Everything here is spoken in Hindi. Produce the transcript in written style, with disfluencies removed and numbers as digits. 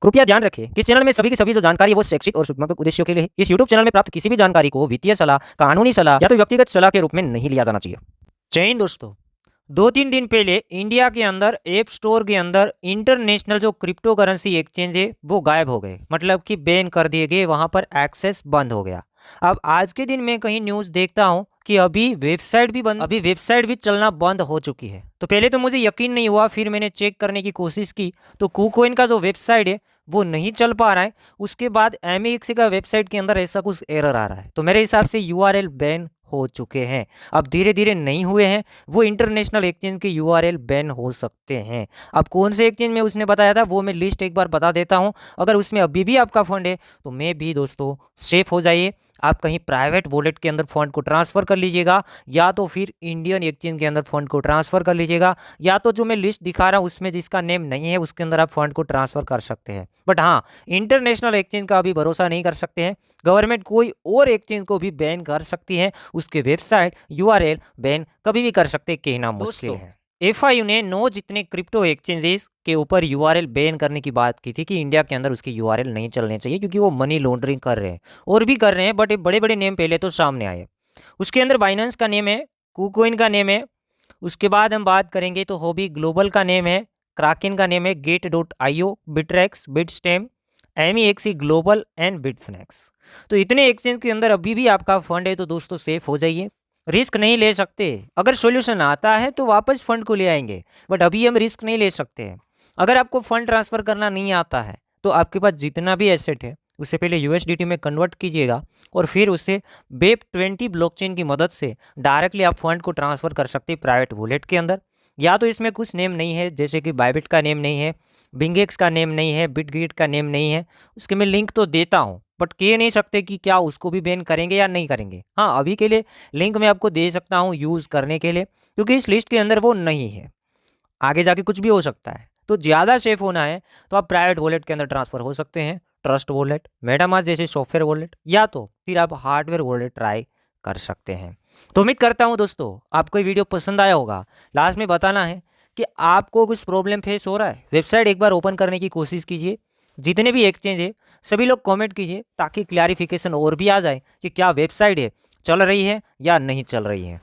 कृपया ध्यान रखें कि इस चैनल में सभी की सभी जो जानकारी है वो शैक्षिक और सूचनात्मक उद्देश्यों के लिए है। इस यूट्यूब चैनल में प्राप्त किसी भी जानकारी को वित्तीय सलाह, कानूनी सलाह या तो व्यक्तिगत सलाह के रूप में नहीं लिया जाना चाहिए। जय हिंद दोस्तों। 2-3 दिन पहले इंडिया के अंदर ऐप स्टोर के अंदर इंटरनेशनल जो क्रिप्टो करेंसी एक्सचेंज है वो गायब हो गए, मतलब कि बैन कर दिए गए, वहां पर एक्सेस बंद हो गया। अब आज के दिन मैं कहीं न्यूज देखता हूं कि अभी वेबसाइट भी चलना बंद हो चुकी है। तो पहले तो मुझे यकीन नहीं हुआ, फिर मैंने चेक करने की कोशिश की तो कुकोइन का जो वेबसाइट है वो नहीं चल पा रहा है। उसके बाद एमएक्स का वेबसाइट के अंदर ऐसा कुछ एरर आ रहा है, तो मेरे हिसाब से यूआरएल बैन हो चुके हैं। अब धीरे धीरे नहीं हुए हैं, वो इंटरनेशनल एक्सचेंज के यूआरएल बैन हो सकते हैं। अब कौन से एक्सचेंज में उसने बताया था वो मैं लिस्ट एक बार बता देता हूं। अगर उसमें अभी भी आपका फंड है तो मैं भी दोस्तों सेफ हो जाइए। आप कहीं प्राइवेट वॉलेट के अंदर फंड को ट्रांसफर कर लीजिएगा, या तो फिर इंडियन एक्सचेंज के अंदर फंड को ट्रांसफर कर लीजिएगा, या तो जो मैं लिस्ट दिखा रहा हूँ उसमें जिसका नेम नहीं है उसके अंदर आप फंड को ट्रांसफर कर सकते हैं। बट हाँ, इंटरनेशनल एक्सचेंज का अभी भरोसा नहीं कर सकते हैं। गवर्नमेंट कोई और एक्सचेंज को भी बैन कर सकती है, उसके वेबसाइट यूआरएल बैन कभी भी कर सकते, कहना मुश्किल है। एफआईयू ने 9 जितने क्रिप्टो एक्सचेंजेस के ऊपर यूआरएल बैन करने की बात की थी कि इंडिया के अंदर उसके यूआरएल नहीं चलने चाहिए क्योंकि वो मनी लॉन्ड्रिंग कर रहे हैं, और भी कर रहे हैं, बट बड़े बड़े नेम पहले तो सामने आए। उसके अंदर बाइनेंस का नेम है, कुकोइन का नेम है, उसके बाद हम बात करेंगे तो हॉबी ग्लोबल का नेम है, क्राकेन का नेम है, Gate dot IO, Bittrex, Bitstamp, MEXC global and Bitfinex. तो इतने एक्सचेंज के अंदर अभी भी आपका फंड है तो दोस्तों सेफ हो जाइए, रिस्क नहीं ले सकते। अगर सॉल्यूशन आता है तो वापस फंड को ले आएंगे, बट अभी हम रिस्क नहीं ले सकते हैं। अगर आपको फंड ट्रांसफर करना नहीं आता है तो आपके पास जितना भी एसेट है उसे पहले यूएसडीटी में कन्वर्ट कीजिएगा, और फिर उसे वेब 20 ब्लॉकचेन की मदद से डायरेक्टली आप फंड को ट्रांसफर कर सकते हैं प्राइवेट वॉलेट के अंदर। या तो इसमें कुछ नेम नहीं है, जैसे कि बाइबिट का नेम नहीं है, बिंगेक्स का नेम नहीं है, बिटगेट का नेम नहीं है, उसके मैं लिंक तो देता हूँ, बट कह नहीं सकते कि क्या उसको भी बैन करेंगे या नहीं करेंगे। हाँ, अभी के लिए लिंक मैं आपको दे सकता हूँ यूज़ करने के लिए, क्योंकि इस लिस्ट के अंदर वो नहीं है। आगे जाके कुछ भी हो सकता है, तो ज़्यादा सेफ होना है तो आप प्राइवेट वॉलेट के अंदर ट्रांसफर हो सकते हैं, ट्रस्ट वॉलेट, मेटामास्क जैसे सॉफ्टवेयर वॉलेट, या तो फिर आप हार्डवेयर वॉलेट ट्राई कर सकते हैं। तो उम्मीद करता हूँ दोस्तों आपको ये वीडियो पसंद आया होगा। लास्ट में बताना है कि आपको कुछ प्रॉब्लम फेस हो रहा है, वेबसाइट एक बार ओपन करने की कोशिश कीजिए। जितने भी एक्सचेंज है सभी लोग कमेंट कीजिए ताकि क्लैरिफिकेशन और भी आ जाए कि क्या वेबसाइट है चल रही है या नहीं चल रही है।